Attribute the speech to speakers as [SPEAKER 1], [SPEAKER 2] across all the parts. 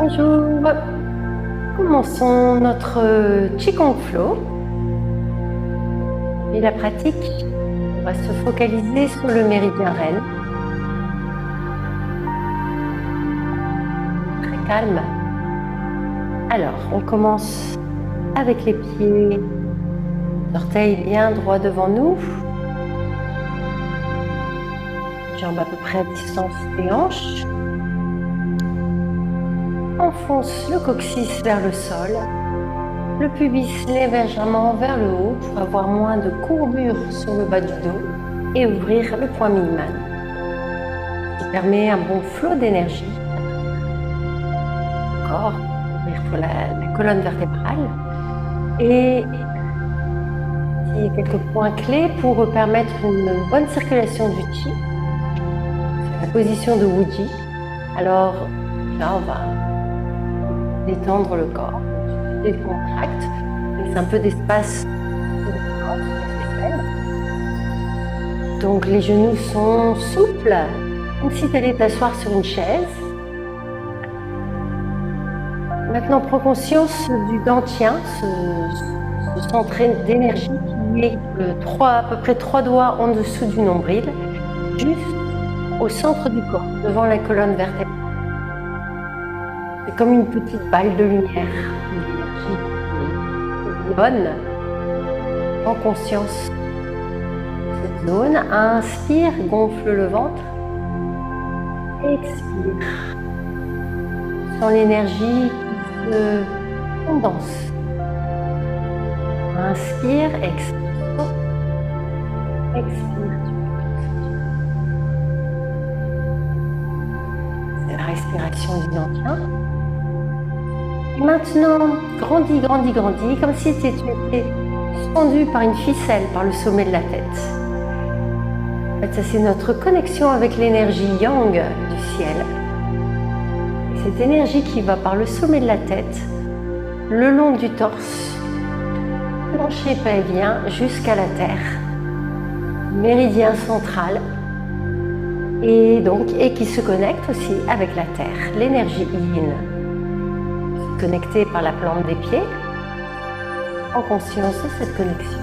[SPEAKER 1] Bonjour, commençons notre Qigong Flow. Et la pratique, on va se focaliser sur le méridien REM. Très calme. Alors, on commence avec les pieds, orteils bien droits devant nous. Jambes à peu près à distance des hanches. Enfonce le coccyx vers le sol, le pubis légèrement vers le haut pour avoir moins de courbure sur le bas du dos et ouvrir le point mi-man, qui permet un bon flot d'énergie. Corps, ouvrir pour la colonne vertébrale et il y a quelques points clés pour permettre une bonne circulation du Qi. C'est la position de Wuji. Alors là, on va détendre le corps, décontracte, laisse un peu d'espace sur le corps, sur les aisselles. Donc les genoux sont souples, comme si tu allais t'asseoir sur une chaise. Maintenant, prends conscience du dantien, ce centre d'énergie qui est à peu près 3 doigts en dessous du nombril, juste au centre du corps, devant la colonne vertébrale. C'est comme une petite balle de lumière, une énergie bonne. Prends conscience de cette zone. Inspire, gonfle le ventre. Expire. Sens l'énergie qui se condense. Inspire, expire. Expire. C'est la respiration du dantien. Maintenant, grandis, grandis, grandis, comme si tu étais suspendu par une ficelle par le sommet de la tête. En fait, ça c'est notre connexion avec l'énergie yang du ciel. Et cette énergie qui va par le sommet de la tête, le long du torse, plancher pelvien jusqu'à la terre, méridien central, et qui se connecte aussi avec la terre, l'énergie yin. Connecté par la plante des pieds, en conscience de cette connexion.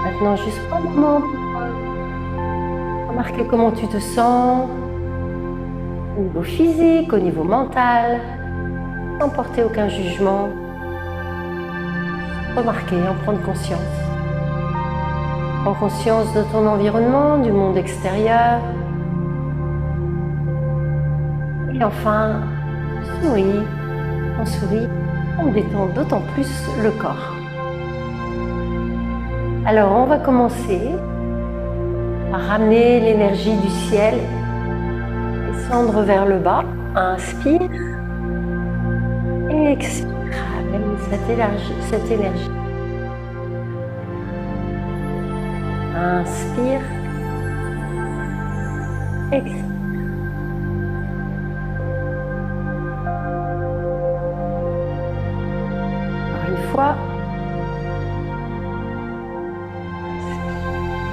[SPEAKER 1] Maintenant, juste un moment pour remarquer comment tu te sens au niveau physique, au niveau mental, sans porter aucun jugement. Remarquer, en prendre conscience. Prends conscience de ton environnement, du monde extérieur. Et enfin, souris, on détend d'autant plus le corps. Alors on va commencer par ramener l'énergie du ciel, descendre vers le bas, inspire, et expire, ramène cette énergie. Inspire, expire.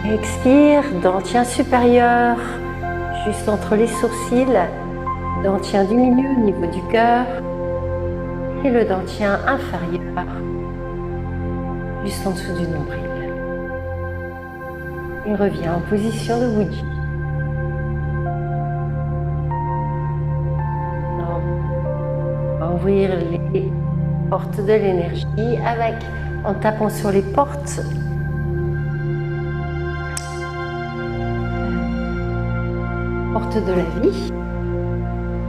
[SPEAKER 1] Expire, dentien supérieur, juste entre les sourcils, dentien du milieu au niveau du cœur et le dentien inférieur, juste en dessous du nombril. Et reviens en position de Wuji. On va ouvrir les portes de l'énergie en tapant sur les portes. Porte de la vie.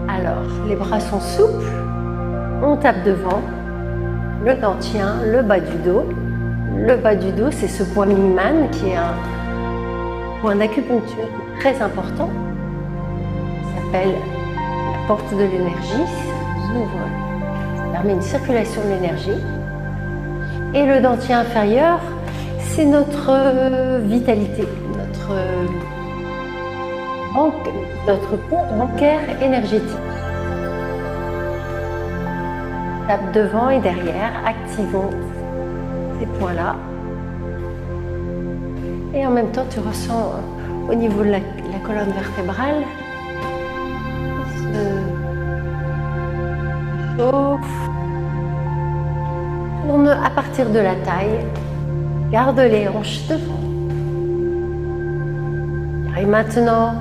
[SPEAKER 1] Alors, les bras sont souples. On tape devant. Le dantien, le bas du dos. Le bas du dos, c'est ce point mi-man qui est un point d'acupuncture très important. Ça s'appelle la porte de l'énergie. Ça ouvre. Permet une circulation de l'énergie. Et le dentien inférieur, c'est notre vitalité, notre compte bancaire énergétique. Tape devant et derrière, activons ces points-là. Et en même temps, tu ressens au niveau de la colonne vertébrale chauffe. Tourne à partir de la taille. Garde les hanches devant. Et maintenant,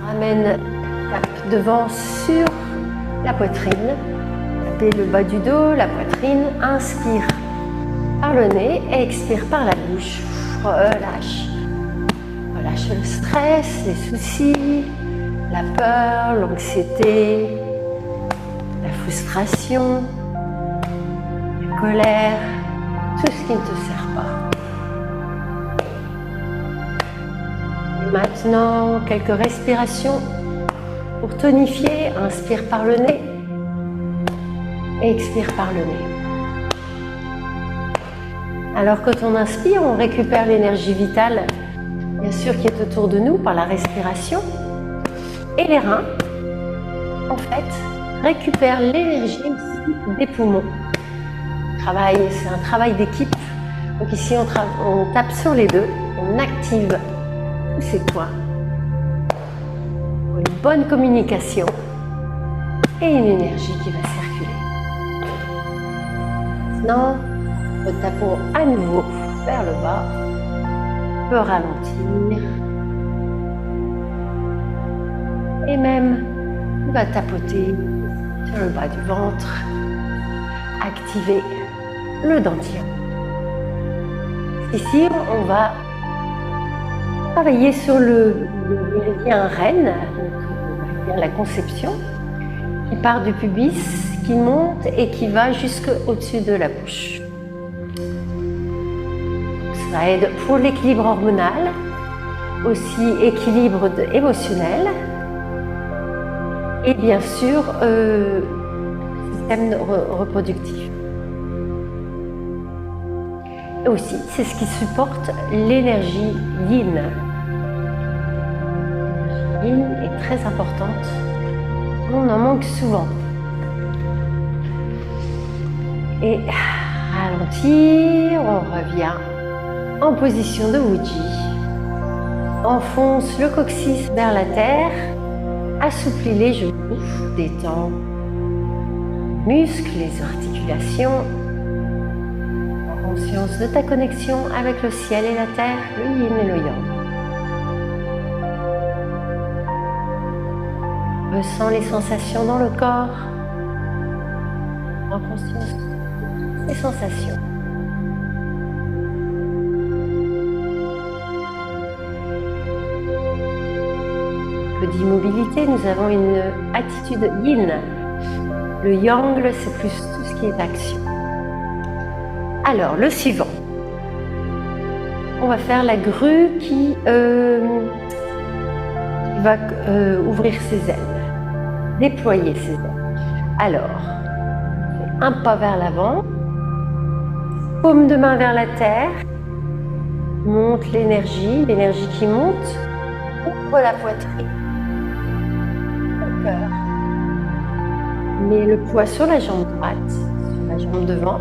[SPEAKER 1] ramène tape devant sur la poitrine. Tapez le bas du dos, la poitrine. Inspire par le nez et expire par la bouche. Relâche. Relâche le stress, les soucis, la peur, l'anxiété, la frustration, la colère, tout ce qui ne te sert pas. Et maintenant, quelques respirations pour tonifier. Inspire par le nez et expire par le nez. Alors quand on inspire, on récupère l'énergie vitale, bien sûr, qui est autour de nous par la respiration. Et les reins, en fait, récupèrent l'énergie aussi des poumons. C'est un travail d'équipe. Donc ici, on tape sur les deux, on active tous ces points pour une bonne communication et une énergie qui va circuler. Maintenant, retapons à nouveau vers le bas. On peut ralentir. Et même, on va tapoter sur le bas du ventre. Activer le dentier. Ici, on va travailler sur le méridien reine, donc la conception, qui part du pubis, qui monte et qui va jusqu'au-dessus de la bouche. Ça aide pour l'équilibre hormonal, aussi équilibre émotionnel et bien sûr système reproductif. Et aussi, c'est ce qui supporte l'énergie yin. L'énergie yin est très importante. On en manque souvent. Et ralentir, on revient en position de Wuji. Enfonce le coccyx vers la terre, assouplis les genoux, détends les muscles, les articulations. Conscience de ta connexion avec le ciel et la terre, le yin et le yang. Ressens les sensations dans le corps. En conscience des sensations. D'immobilité, nous avons une attitude yin. Le yang, c'est plus tout ce qui est action. Alors, le suivant. On va faire la grue qui va ouvrir ses ailes, déployer ses ailes. Alors, un pas vers l'avant, paume de main vers la terre, monte l'énergie qui monte, ouvre la poitrine, le cœur. Mets le poids sur la jambe droite, sur la jambe devant.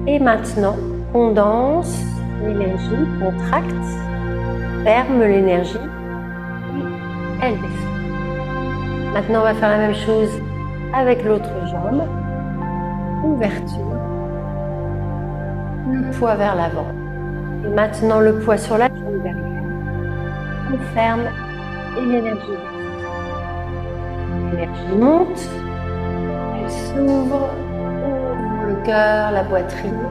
[SPEAKER 1] Et maintenant, condense l'énergie, contracte, ferme l'énergie, et elle descend. Maintenant, on va faire la même chose avec l'autre jambe. Ouverture, le poids vers l'avant. Et maintenant, le poids sur la jambe derrière. On ferme et l'énergie descend. L'énergie monte, elle s'ouvre. Le cœur, la poitrine,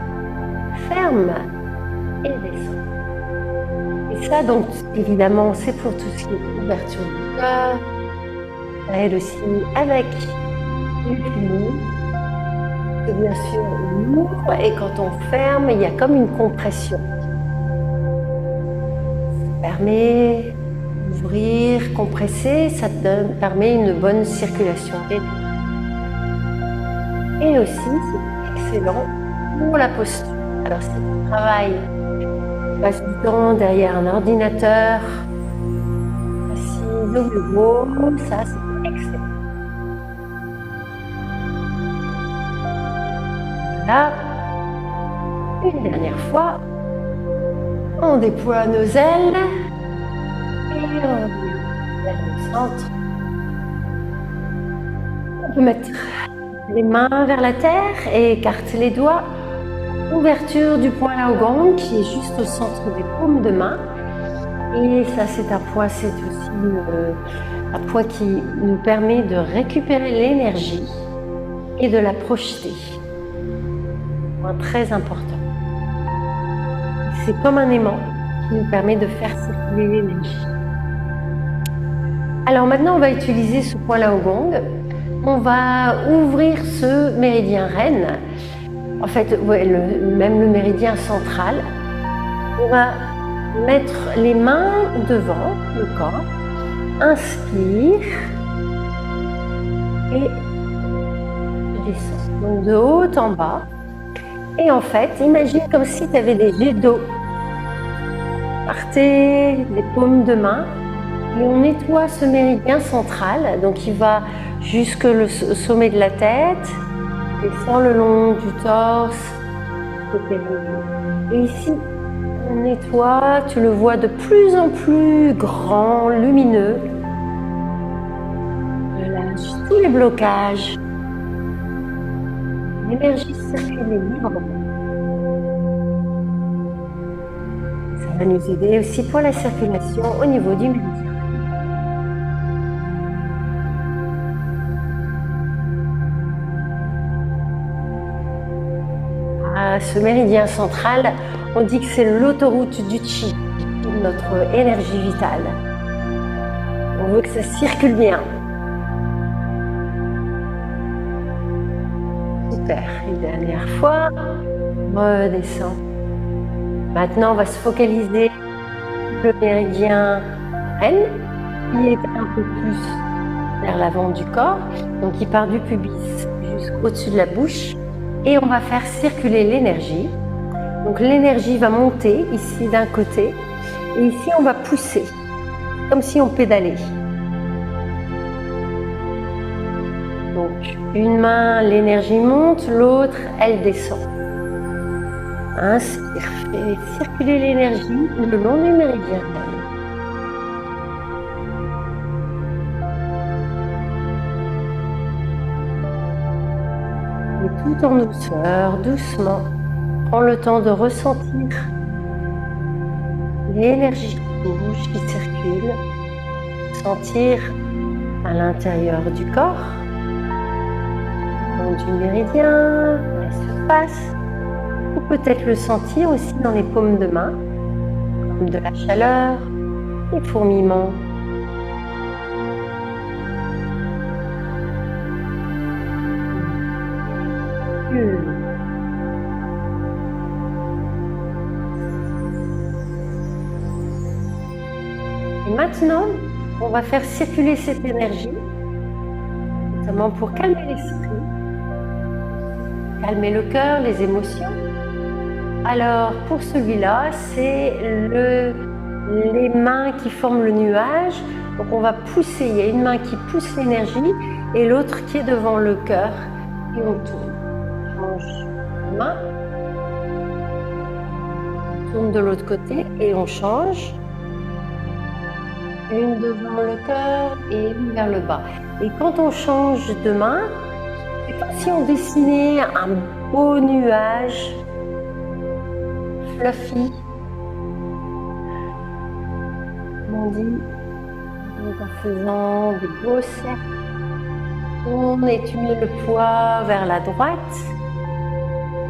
[SPEAKER 1] ferme et descend. Et ça, donc, évidemment, c'est pour tout ce qui est ouverture du cœur. Ça aide aussi avec le poumon. Bien sûr, on ouvre et quand on ferme, il y a comme une compression. Ça permet d'ouvrir, compresser, ça permet une bonne circulation. Et aussi, c'est excellent pour la posture. Alors, si tu travailles, tu passes du temps derrière un ordinateur, assis au bureau, ça, c'est excellent. Là, une dernière fois, on déploie nos ailes et on vient vers le centre. On peut mettre Les mains vers la terre et écarte les doigts. Ouverture du point Laogang qui est juste au centre des paumes de main. Et ça, c'est un point qui nous permet de récupérer l'énergie et de la projeter. Un point très important. C'est comme un aimant qui nous permet de faire circuler l'énergie. Alors maintenant, on va utiliser ce point Laogang. On va ouvrir ce méridien reine. En fait, ouais, même le méridien central. On va mettre les mains devant le corps. Inspire et descend. Donc de haut en bas. Et en fait, imagine comme si tu avais des jets d'eau. Partez les paumes de main. Et on nettoie ce méridien central, donc il va jusque le sommet de la tête, descend le long du torse, et ici on nettoie, tu le vois de plus en plus grand, lumineux. Relâche tous les blocages. L'énergie circule librement. Ça va nous aider aussi pour la circulation au niveau du méridien. Ce méridien central, on dit que c'est l'autoroute du chi, notre énergie vitale. On veut que ça circule bien. Super. Une dernière fois. Redescend. Maintenant, on va se focaliser sur le méridien reine, qui est un peu plus vers l'avant du corps. Donc, il part du pubis jusqu'au-dessus de la bouche. Et on va faire circuler l'énergie. Donc l'énergie va monter ici d'un côté et ici on va pousser, comme si on pédalait. Donc une main, l'énergie monte, l'autre, elle descend. Inspire, fais circuler l'énergie le long du méridien. Tout en douceur, doucement, prends le temps de ressentir l'énergie qui bouge, qui circule, sentir à l'intérieur du corps, du méridien, la surface, ou peut-être le sentir aussi dans les paumes de main, comme de la chaleur, des fourmillements. Et maintenant, on va faire circuler cette énergie, notamment pour calmer l'esprit, calmer le cœur, les émotions. Alors, pour celui-là, c'est les mains qui forment le nuage. Donc, on va pousser. Il y a une main qui pousse l'énergie et l'autre qui est devant le cœur. Et on tourne. Change de main. On tourne de l'autre côté et on change. Une devant le cœur et une vers le bas. Et quand on change de main, c'est comme si on dessinait un beau nuage fluffy. On dit, en faisant des beaux cercles, on et tu mets le poids vers la droite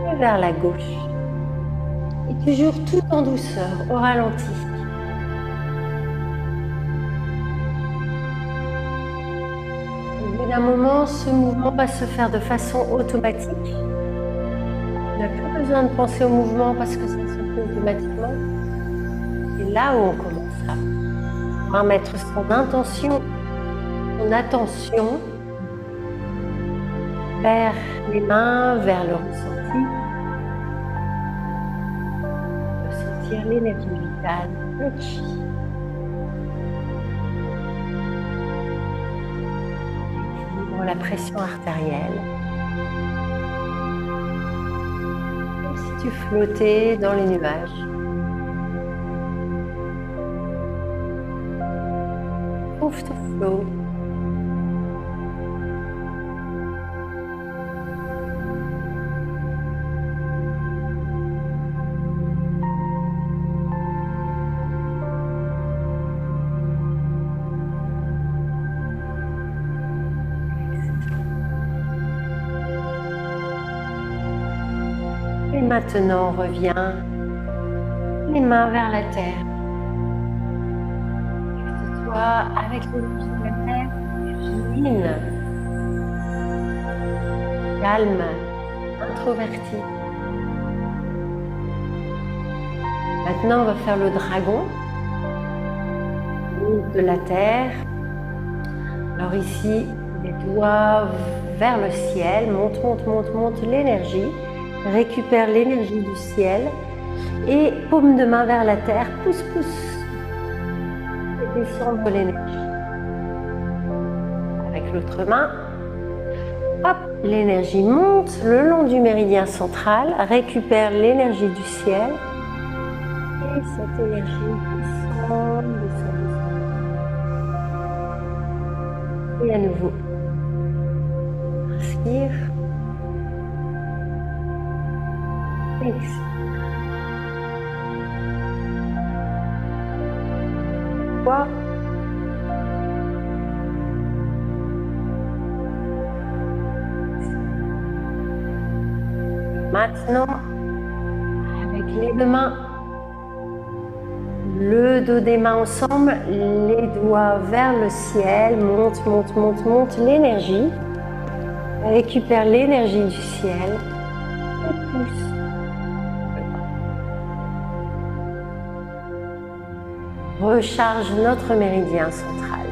[SPEAKER 1] et vers la gauche. Et toujours tout en douceur, au ralenti. À un moment, ce mouvement va se faire de façon automatique. On n'a plus besoin de penser au mouvement parce que ça se fait automatiquement. C'est là où on commencera. On va mettre son intention, son attention vers les mains, vers le ressenti. Ressentir l'énergie vitale, le chi. La pression artérielle. Comme si tu flottais dans les nuages. Ouvre ton flot. maintenant, reviens les mains vers la terre. Connecte-toi avec l'énergie de la terre, yin, calme, introverti. Maintenant, on va faire le dragon de la terre. Alors ici, les doigts vers le ciel, monte l'énergie, récupère l'énergie du ciel et paume de main vers la terre, pousse, et descendre l'énergie. Avec l'autre main, hop, l'énergie monte le long du méridien central, récupère l'énergie du ciel et cette énergie descend. Et à nouveau, inspire, expire. Quoi? Maintenant, avec les deux mains, le dos des mains ensemble, les doigts vers le ciel, monte l'énergie, récupère l'énergie du ciel et pousse. Recharge notre méridien central.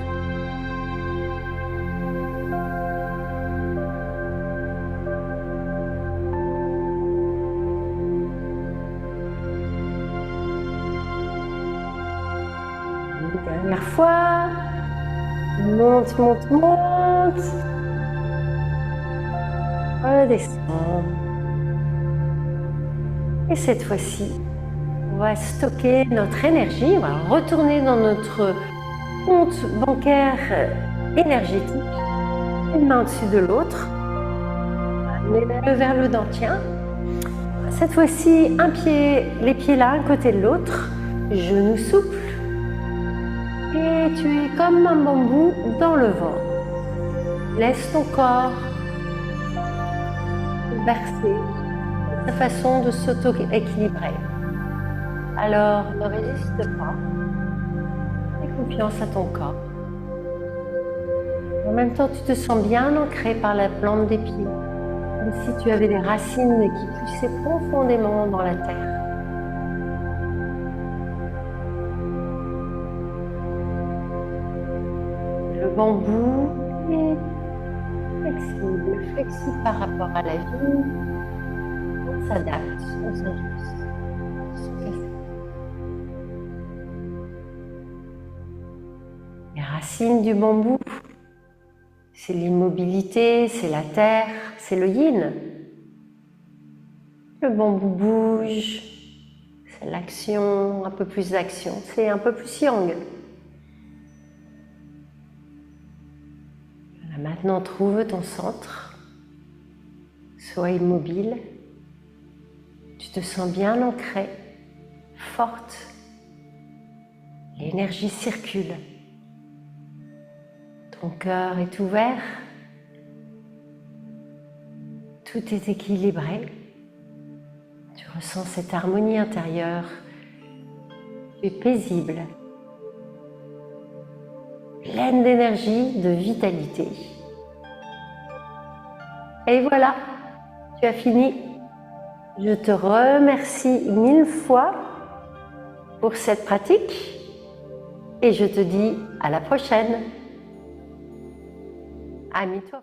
[SPEAKER 1] Dernière fois, monte, redescend. Et cette fois-ci, on va stocker notre énergie, on va retourner dans notre compte bancaire énergétique, une main au-dessus de l'autre, mets-le vers le dentien. Cette fois-ci, les pieds l'un à côté de l'autre, genoux souples. Et tu es comme un bambou dans le vent. Laisse ton corps bercer sa façon de s'auto-équilibrer. Alors, ne résiste pas. Fais confiance à ton corps. En même temps, tu te sens bien ancré par la plante des pieds, comme si tu avais des racines qui poussaient profondément dans la terre. Le bambou est flexible par rapport à la vie. On s'adapte, on s'ajuste. Les racines du bambou, c'est l'immobilité, c'est la terre, c'est le yin. Le bambou bouge, c'est l'action, un peu plus d'action, c'est un peu plus yang. Maintenant, trouve ton centre, sois immobile, tu te sens bien ancré, forte, l'énergie circule, ton cœur est ouvert, tout est équilibré, tu ressens cette harmonie intérieure, tu es paisible, pleine d'énergie, de vitalité. Et voilà, tu as fini. Je te remercie 1000 fois pour cette pratique et je te dis à la prochaine. Amito.